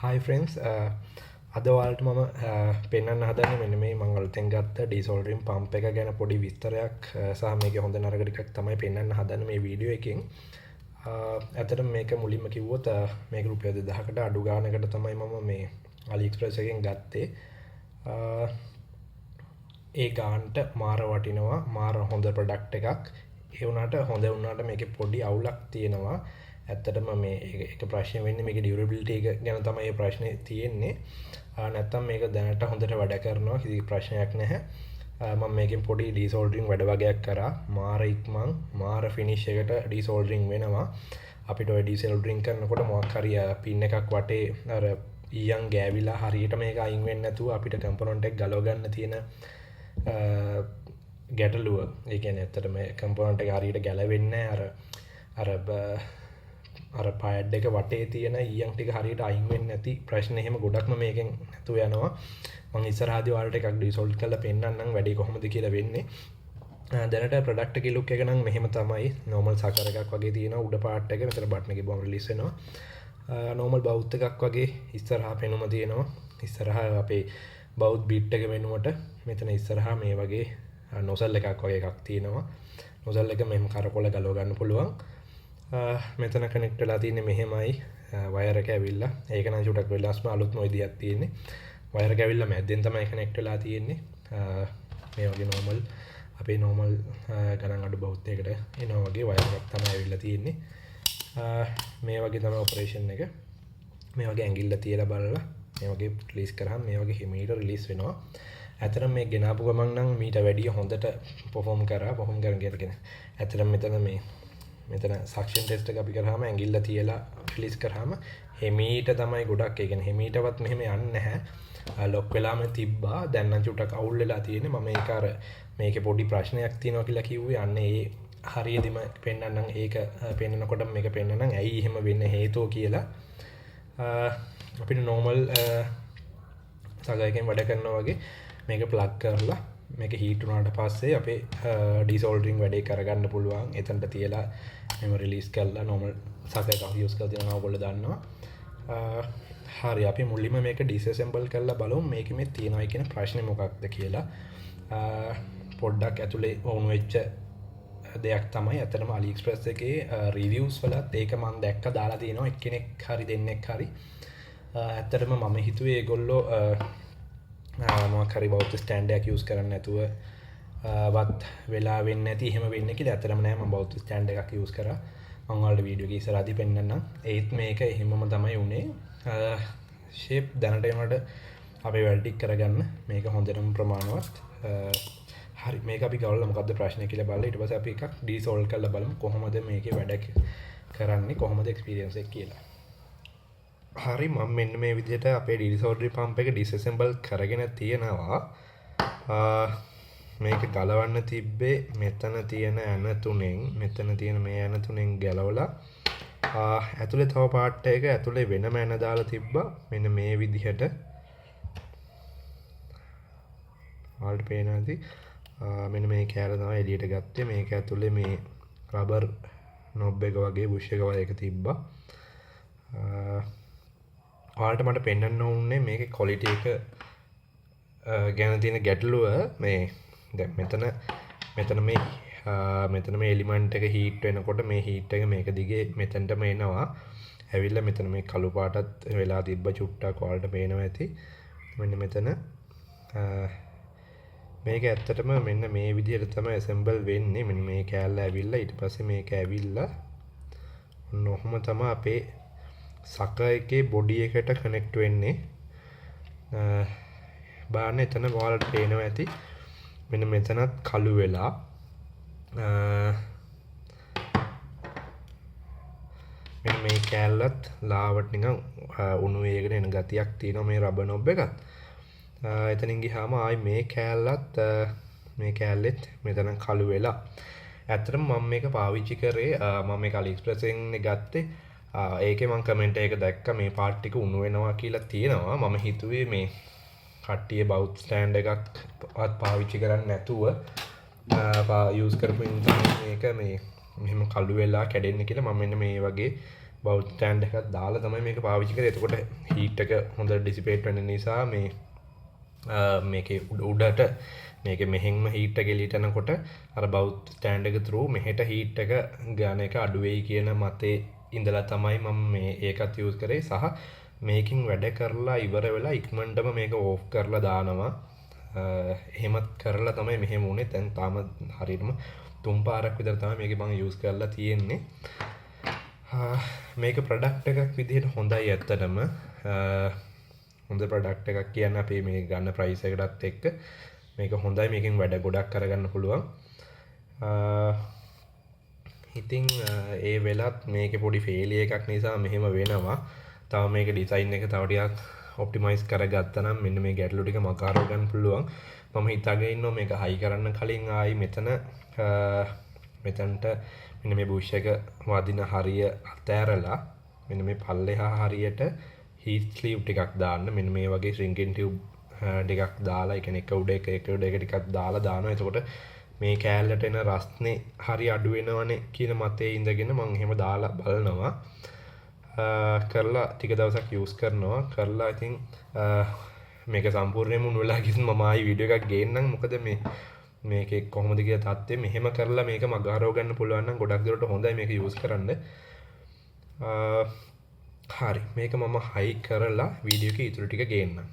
Hi friends, අද ඔයාලට මම පෙන්වන්න හදන්නේ මෙන්න මේ මම අලුතෙන් ගත්ත dissolving pump එක ගැන පොඩි විස්තරයක් සහ මේකේ හොඳ නරක ටිකක් තමයි පෙන්වන්න හදන්නේ මේ වීඩියෝ එකෙන්. ඇත්තටම මේක මුලින්ම කිව්වොත් මේක රුපියල් 2000කට අඩු ගානකට තමයි මම මේ Aliexpress එකෙන් ගත්තේ. ඒ ගානට මාර වටිනවා, මාර හොඳ ප්‍රොඩක්ට් එකක්. ඒ වුණාට හොඳ වුණාට මේකේ පොඩි අවුලක් තියෙනවා. ඇත්තටම මේ එක ප්‍රශ්න වෙන්නේ මේකේ ඩියුරබිලිටි එක ගැන තමයි මේ ප්‍රශ්නේ තියෙන්නේ. නැත්තම් මේක දැනට හොඳට වැඩ කරනවා, කිසි ප්‍රශ්නයක් නැහැ. මම මේකෙන් පොඩි ඩිසෝල්ඩරින් වැඩ වගේක් කරා. මාර ඉක්මන් මාර ෆිනිෂ් එකට ඩිසෝල්ඩරින් වෙනවා. අපිට ඔය ඩිසෝල්ඩරින් කරනකොට මොකක් හරි පින් එකක් වටේ අර ඊයන් ගෑවිලා හරියට මේක අයින් වෙන්නේ නැතුව අපිට කම්පොනන්ට් එක ගලව ගන්න තියෙන ගැටලුව. ඒ කියන්නේ ඇත්තටම කම්පොනන්ට් එක හරියට ගැලවෙන්නේ අර පෑඩ් එක වටේ තියෙන ඊයන් ටික හරියට අයින් වෙන්නේ නැති ප්‍රශ්න එහෙම ගොඩක්ම මේකෙන් නැතුව යනවා. මම ඉස්සරහදී ඔයාලට එකක් ඩිසෝල්ව් කරලා පෙන්නන්නම් වැඩි කොහොමද කියලා වෙන්නේ. දැනට ප්‍රොඩක්ට් එකේ ලුක් එක නම් මෙහෙම තමයි. normal සකර් එකක් වගේ තියෙනවා උඩ පාර්ට් එක. මෙතන බටන් එකේ බොම් රිලීස් වෙනවා. normal බවුත් එකක් වගේ ඉස්සරහා පෙනුම තියෙනවා. ඉස්සරහා අපේ බවුත් බීට් එක වෙනුවට මෙතන ඉස්සරහා මේ වගේ නොසල් එකක් වගේ එකක් තියෙනවා. නොසල් එක මෙහෙම කරකොල ගලව ගන්න පුළුවන්. මෙතන කනෙක්ට් වෙලා තියෙන්නේ මෙහෙමයි වයර් එක ඇවිල්ලා. ඒක නම් චුටක් වෙලාස්ම අලුත්ම විදියක් තියෙන්නේ. වයර් එක ඇවිල්ලා මැද්දෙන් තමයි කනෙක්ට් වෙලා තියෙන්නේ. මේ වගේ normal අපේ normal ගණන් අඩු බවුත් එකකට එනවා වගේ වයර් එකක් තමයි ඇවිල්ලා තියෙන්නේ. මේ වගේ තමයි ඔපරේෂන් එක. මේ වගේ ඇඟිල්ල තියලා බලලා මේ වගේ රිලීස් කරාම මේ වගේ හිමීට රිලීස් වෙනවා. ඇත්තටම මේ ගෙනාපු ගමන් නම් මීට වැඩිය හොඳට perform කරා. perform කරන කියන ඇත්තටම මෙතන සක්ෂන් ටෙස්ට් එක අපි කරාම ඇඟිල්ල තියලා රිලීස් කරාම හිමීට තමයි ගොඩක්. ඒ කියන්නේ හිමීටවත් මෙහෙම යන්නේ නැහැ. ලොක් වෙලාම තිබ්බා. දැන් නම් චුට්ටක් අවුල් වෙලා තියෙන්නේ. මම ඒක අර මේකේ පොඩි ප්‍රශ්නයක් තියෙනවා කියලා කිව්වේ. අන්නේ ඒ හරියදීම පෙන්නන්නම්. ඒක පෙන්නනකොට මේක පෙන්නන්නම් ඇයි එහෙම වෙන්න හේතුව කියලා. අපිට normal සගයකින් වැඩ කරනවා වගේ මේක ප්ලග් කරලා මේක හීට් වුණාට පස්සේ අපේ ඩිසෝල්ඩරින් වැඩේ කරගන්න පුළුවන්. එතනට තියලා මෙව රිලීස් කරලා normal සගයක යූස් කරලා දෙනවා ඔයගොල්ලෝ දන්නවා. හරි අපි මුලින්ම මේක disassemble කරලා බලමු මේකෙ මේ තියෙනවා කියන ප්‍රශ්නේ මොකක්ද කියලා. පොඩ්ඩක් ඇතුලේ වුණු වෙච්ච දෙයක් තමයි ඇත්තටම Aliexpress එකේ reviews වලත් ඒක මම දැක්ක දාලා තියෙනවා එක්කෙනෙක් හරි දෙන්නෙක් හරි. ඇත්තටම මම හිතුවේ ඒගොල්ලෝ මොකක් හරි බවුත් ස්ටෑන්ඩ් එකක් යූස් කරන්නේ නැතුව වත් වෙලා වෙන්නේ නැති එහෙම වෙන්නේ කියලා. ඇත්තටම නෑ මම බවුත් ස්ටෑන්ඩ් එකක් යූස් කරා. මම ඔයාලට වීඩියෝ එකේ ඉස්සරහදී පෙන්නන්නම්. ඒත් මේක එහෙමම තමයි උනේ. ෂේප් දැනට එනකොට අපේ වැඩ ටික කරගන්න මේක හොඳටම ප්‍රමාණවත්. හරි මේක අපි ගවලා මොකද්ද ප්‍රශ්නේ කියලා බලලා ඊට පස්සේ අපි එකක් ඩිසෝල්ව් කරලා බලමු කොහොමද මේකේ වැඩ කරන්නේ කොහොමද එක්ස්පීරියන්ස් එක කියලා. හරි මම මෙන්න මේ විදිහට අපේ dissolving pump එක disassemble කරගෙන තියෙනවා. මේක ගලවන්න තිබ්බේ මෙතන තියෙන ඇන තුනෙන් මෙතන තියෙන මේ ඇන තුනෙන් ගලවලා ඇතුලේ තව පාර්ට් එක ඇතුලේ වෙනම ඇන දාලා තිබ්බා. මෙන්න මේ විදිහට වලට පේනවාදී මෙන්න මේ කෑල්ල තමයි එළියට ගත්තේ. මේක ඇතුලේ මේ රබර් නොබ් එක වගේ බුෂ් එක වගේ එක තිබ්බා. ඔයාලට මට පෙන්වන්න ඕනේ මේකේ ක්වොලිටි එක ගැන තියෙන ගැටලුව. මේ දැන් මෙතන මේ එලිමන්ට් එක හීට් වෙනකොට මේ හීට් එක මේක දිගේ මෙතනටම එනවා. ඇවිල්ලා මෙතන මේ කළු පාටත් වෙලා තිබ්බ චුට්ටක් ඔයාලට පේනවා ඇති. මෙන්න මෙතන මේක ඇත්තටම මෙන්න මේ විදිහට තමයි assemble වෙන්නේ. මෙන්න මේ කෑල්ල ඇවිල්ලා ඊට පස්සේ මේක ඇවිල්ලා ඔන්නෝම තමයි අපේ සක එකේ බොඩි එකට කනෙක්ට් වෙන්නේ. බලන්න එතන ඔයාලට පේනවා ඇති. මෙන්න මෙතනත් කළු වෙලා මෙන්න මේ කෑල්ලත් ලාවට නිකන් උණු වේගෙන එන ගතියක් තියෙනවා මේ රබර් නොබ් එකත්. එතනින් ගියාම ආයි මේ කෑල්ලෙත් මෙතන කළු වෙලා. ඇත්තටම මම මේක පාවිච්චි කරේ මම මේක Aliexpress එකෙන් ගත්තේ. ඒකේ මම කමෙන්ට් එක දැක්කා මේ පාර්ට් ටික උණු වෙනවා කියලා තියෙනවා. මම හිතුවේ මේ කට්ටිය බවුත් ස්ටෑන්ඩ් එකක්වත් පාවිච්චි කරන්නේ නැතුව යූස් කරපු ඉන්ටර්නෙට් මේක මේ මෙහෙම කළු වෙලා කැඩෙන්නේ කියලා මම මෙන්න මේ වගේ බවුච් ස්ටෑන්ඩ් එකක් දාලා තමයි මේක පාවිච්චි කරේ. එතකොට හීට් එක හොඳට ඩිසිපේට් වෙන නිසා මේ මේකේ උඩට මේක මෙහෙන්ම හීට් එක එළියට යනකොට අර බවුච් ස්ටෑන්ඩ් එක through මෙහෙට හීට් එක ගාන එක අඩු වෙයි කියන මතේ ඉඳලා තමයි මම මේ ඒකත් යූස් කරේ. සහ මේකින් වැඩ කරලා ඉවර වෙලා ඉක්මනටම මේක ඕෆ් කරලා දානවා. එහෙමත් කරලා තමයි මෙහෙම වුනේ. දැන් තාම හරියටම 3 පාරක් විතර තමයි මේක මම යූස් කරලා තියෙන්නේ. මේක ප්‍රොඩක්ට් එකක් විදිහට හොඳයි ඇත්තටම. හොඳ ප්‍රොඩක්ට් එකක් කියන්න අපේ මේ ගන්න ප්‍රයිස් එකටත් එක්ක මේක හොඳයි. මේකෙන් වැඩ ගොඩක් කරගන්න පුළුවන්. ඉතින් ඒ වෙලත් මේකේ පොඩි ෆේලියර් එකක් නිසා මෙහෙම වෙනවා. තව මේක ඩිසයින් එක තව ටිකක් ඔප්ටිමයිස් කරගත්තා නම් මෙන්න මේ ගැටලු ටික මකාරව ගන්න පුළුවන්. මම හිතාගෙන ඉන්නවා මේක හයි කරන්න කලින් ආයි මෙතනට මෙන්න මේ බුෂ් එක වදින හරිය අතෑරලා මෙන්න මේ පල්ලෙහා හරියට හීට් ස්ලීව් ටිකක් දාන්න. මෙන්න මේ වගේ ශ්‍රින්කින් ටියුබ් ටිකක් දාලා ඒ කියන්නේ එක උඩ එක ටිකක් දාලා දානවා. එතකොට මේ කෑල්ලට එන රස්නේ හරි අඩු වෙනවනේ කියන මතේ ඉඳගෙන මම එහෙම දාලා බලනවා. කරලා ටික දවසක් යූස් කරනවා. කරලා ඉතින් මේක සම්පූර්ණයෙන්ම උණු වෙලා ගිහින් මම ආයි වීඩියෝ එකක් ගේන්නම්. මොකද මේකේ කොහොමද කියලා තත්ත්වය මෙහෙම කරලා මේක මගහරව ගන්න පුළුවන් නම් ගොඩක් දුරට හොඳයි මේක යූස් කරන්න. හරි මේක මම හයි කරලා වීඩියෝ එකේ ඉතුරු ටික ගේන්නම්.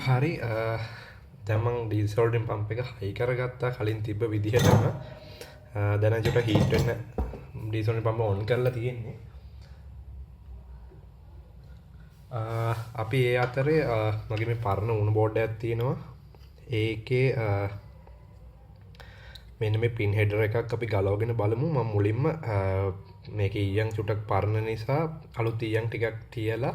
හරි දැන් මම ඩීසෝල්ඩරින් පම්ප් එක හයි කරගත්තා කලින් තිබ්බ විදිහටම. දැන් චුට්ටක් හීට් වෙන්න ඩීසෝල්ඩරින් පම්ප් ඔන් කරලා තියෙන්නේ. අපි ඒ අතරේ මගේ මේ පරණ උණු බෝඩ් එකක් තියෙනවා. ඒකේ මෙන්න මේ පින් හෙඩර් එකක් අපි ගලවගෙන බලමු. මම මුලින්ම මේකේ ඊයන් චුට්ටක් පරණ නිසා අලුත් ඊයන් ටිකක් තියලා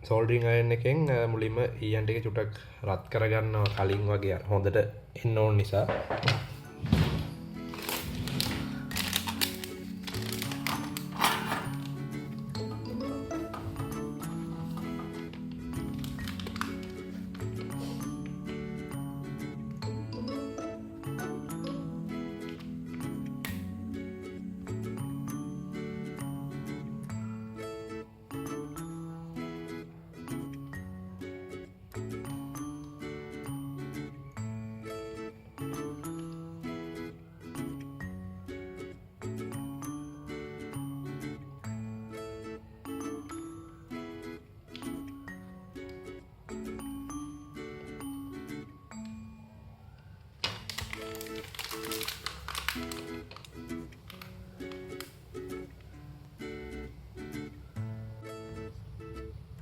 සෝල්ඩරින් අයන් එකෙන් මුලින්ම ඊයන් ටික චුට්ටක් රත් කරගන්නවා කලින් වගේ හොඳට එන්න ඕන නිසා.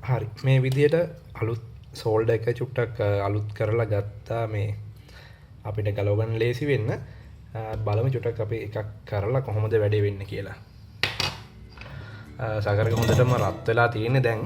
හරි මේ විදියට අලුත් සෝල්ඩර් එක චුට්ටක් අලුත් කරලා ගත්තා. මේ අපිට ගලව ගන්න ලේසි වෙන්න බලමු චුට්ටක් අපි එකක් කරලා කොහොමද වැඩේ වෙන්නේ කියලා. සකරක හොඳටම රත් වෙලා තියෙන්නේ දැන්.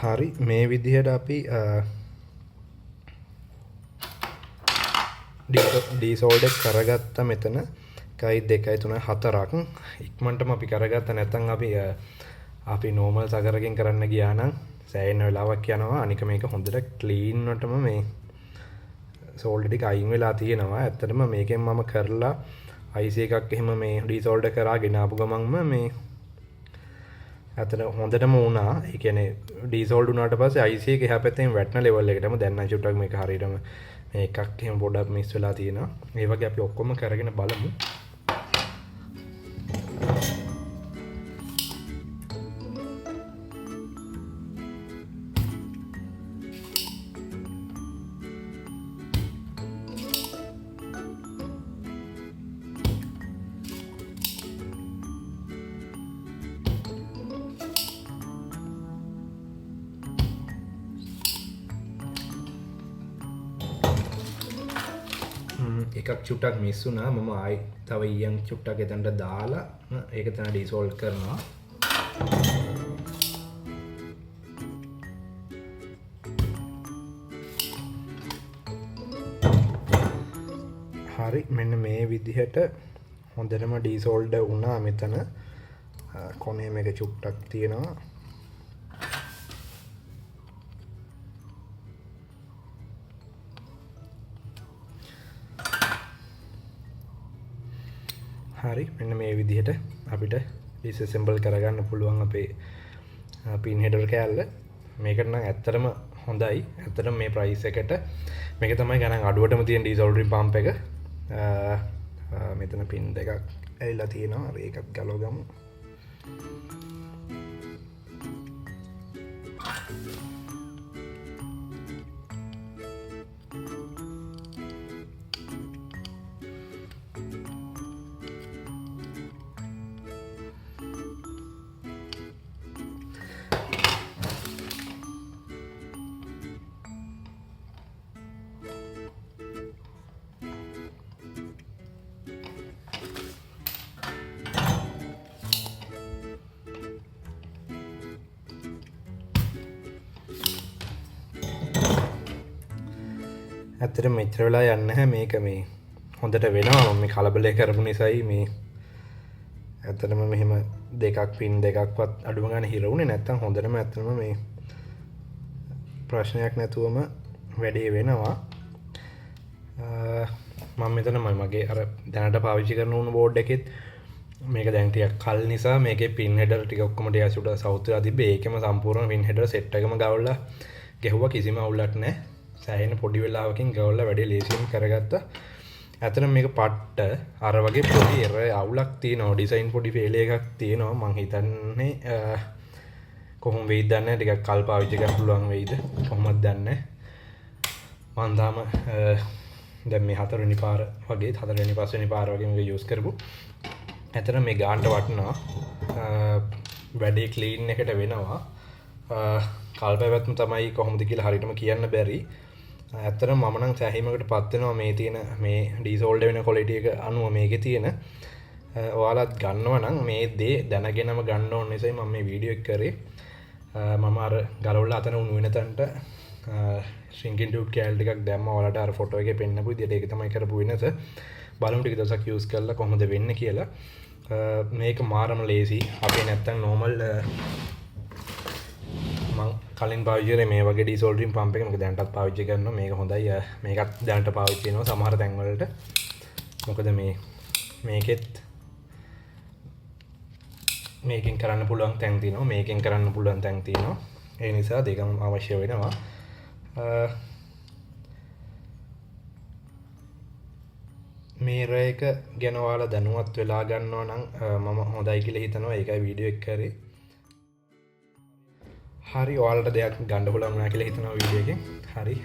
හරි මේ විදිහට අපි ඩීසෝල්ඩ් එක කරගත්තා මෙතන 1 2 3 4ක් ඉක්මනටම අපි කරගත්තා නැත්නම් අපි නෝමල් සකරකින් කරන්න ගියා නම් සෑහෙන වෙලාවක් යනවා අනික මේක හොඳට ක්ලීන් වටම මේ සෝල්ඩ් ටික අයින් වෙලා තියෙනවා ඇත්තටම මේකෙන් මම කරලා IC එකක් එහෙම මේ ඩීසෝල්ඩ් කරාගෙන ආපු ගමන්ම මේ අතන හොඳටම වුණා. ඒ කියන්නේ ඩීසෝල්ඩ් වුණාට පස්සේ IC එක එහා පැත්තෙන් වැටෙන ලෙවල් එකටම දැන් නම් චුට්ටක් මේක හරියටම මේ එකක් එහෙම පොඩ්ඩක් මිස් වෙලා තියෙනවා. ඒ වගේ අපි ඔක්කොම කරගෙන බලමු. එකක් චුට්ටක් මිස් වුණා මම ආයි තව ඊයන් චුට්ටක් එතනට දාලා ඒක තමයි ඩිසෝල්ව් කරනවා. හරි මෙන්න මේ විදිහට හොඳටම ඩිසෝල්ව් වුණා මෙතන කොනේ මේක චුට්ටක් තියෙනවා. හරි මෙන්න මේ විදිහට අපිට disassemble කරගන්න පුළුවන් අපේ pin header කෑල්ල. මේකට නම් ඇත්තටම හොඳයි. ඇත්තටම මේ price එකට මේක තමයි ගණන් අඩුවටම තියෙන desoldering pump එක. මෙතන pin දෙකක් ඇවිල්ලා තියෙනවා. අපි ඒකත් ගලව ගමු. ඇත්තට මෙච්චර වෙලා යන්නේ නැහැ මේක මේ හොඳට වෙනවා මම මේ කලබලේ කරපු නිසායි මේ ඇත්තටම මෙහෙම දෙකක් පින් දෙකක්වත් අඩුම ගන්න හිර වුණේ නැත්තම් හොඳටම ඇත්තටම මේ ප්‍රශ්නයක් නැතුවම වැඩේ වෙනවා. මම මෙතන මගේ අර දැනට පාවිච්චි කරන උණු බෝඩ් එකෙත් මේක දැන් ටිකක් කල් නිසා මේකේ පින් හෙඩර් ටික ඔක්කොම ටික සුඩ සවුත් වෙලා තිබ්බේ ඒකෙම සම්පූර්ණ පින් හෙඩර් සෙට් එකම ගවලා ගැහුවා කිසිම අවුලක් නැහැ. සෑහෙන පොඩි වෙලාවකින් ගවලා වැඩේ ලේසියෙන් කරගත්තා. ඇත්තටම මේක පට්ට අර වගේ පොඩි එර අවුලක් තියෙනවා. ඩිසයින් පොඩි ෆේල් එකක් තියෙනවා. මං හිතන්නේ කොහොම වෙයිද දන්නේ නැහැ. ටිකක් කල් පාවිච්චි කරන්න පුළුවන් වෙයිද කොහොමද දන්නේ නැහැ. මං තාම දැන් මේ හතරවෙනි පාර වගේ හතරවෙනි පස්වෙනි පාර වගේ මේක යූස් කරපු. ඇත්තටම මේ ගානට වටනවා. වැඩේ ක්ලීන් එකට වෙනවා. කල්පැවැත්ම තමයි කොහොමද කියලා හරියටම කියන්න බැරි. ඇත්තටම මම නම් සෑහීමකට පත් වෙනවා මේ තියෙන මේ ඩීසෝල්ඩ් වෙන ක්වොලිටි එක අනුව මේකේ තියෙන. ඔයාලත් ගන්නවා නම් මේ දේ දැනගෙනම ගන්න ඕන නිසායි මම මේ වීඩියෝ එක කරේ. මම අර ගලවලා අතන උණු වෙන තැනට shrinking tube කෑල්ල ටිකක් දැම්මා. ඔයාලට අර ෆොටෝ එකේ පෙන්නපු විදිහට ඒක තමයි කරපු වෙනස. බලමු ටික දවසක් යූස් කරලා කොහොමද වෙන්නේ කියලා. මේක මාරම ලේසි. අපි නැත්තම් normal මං කලින් පාවිච්චි කරේ මේ වගේ ඩීසෝල්ඩරින් පම්ප් එක. මේක දැනටත් පාවිච්චි කරනවා. මේක හොඳයි. මේකත් දැනට පාවිච්චි කරනවා සමහර තැන් වලට. මොකද මේකෙත් මේකෙන් කරන්න පුළුවන් තැන් තියෙනවා. මේකෙන් කරන්න පුළුවන් තැන් තියෙනවා. ඒ නිසා දෙකම අවශ්‍ය වෙනවා. මේර එක ගැන ඔයාලා දැනුවත් වෙලා ගන්නවා නම් මම හොඳයි කියලා හිතනවා. ඒකයි වීඩියෝ එක කරේ. හරි ඔයාලට දෙයක් ගන්න පුළුවන් වුණා කියලා හිතනවා වීඩියෝ එකෙන්. හරි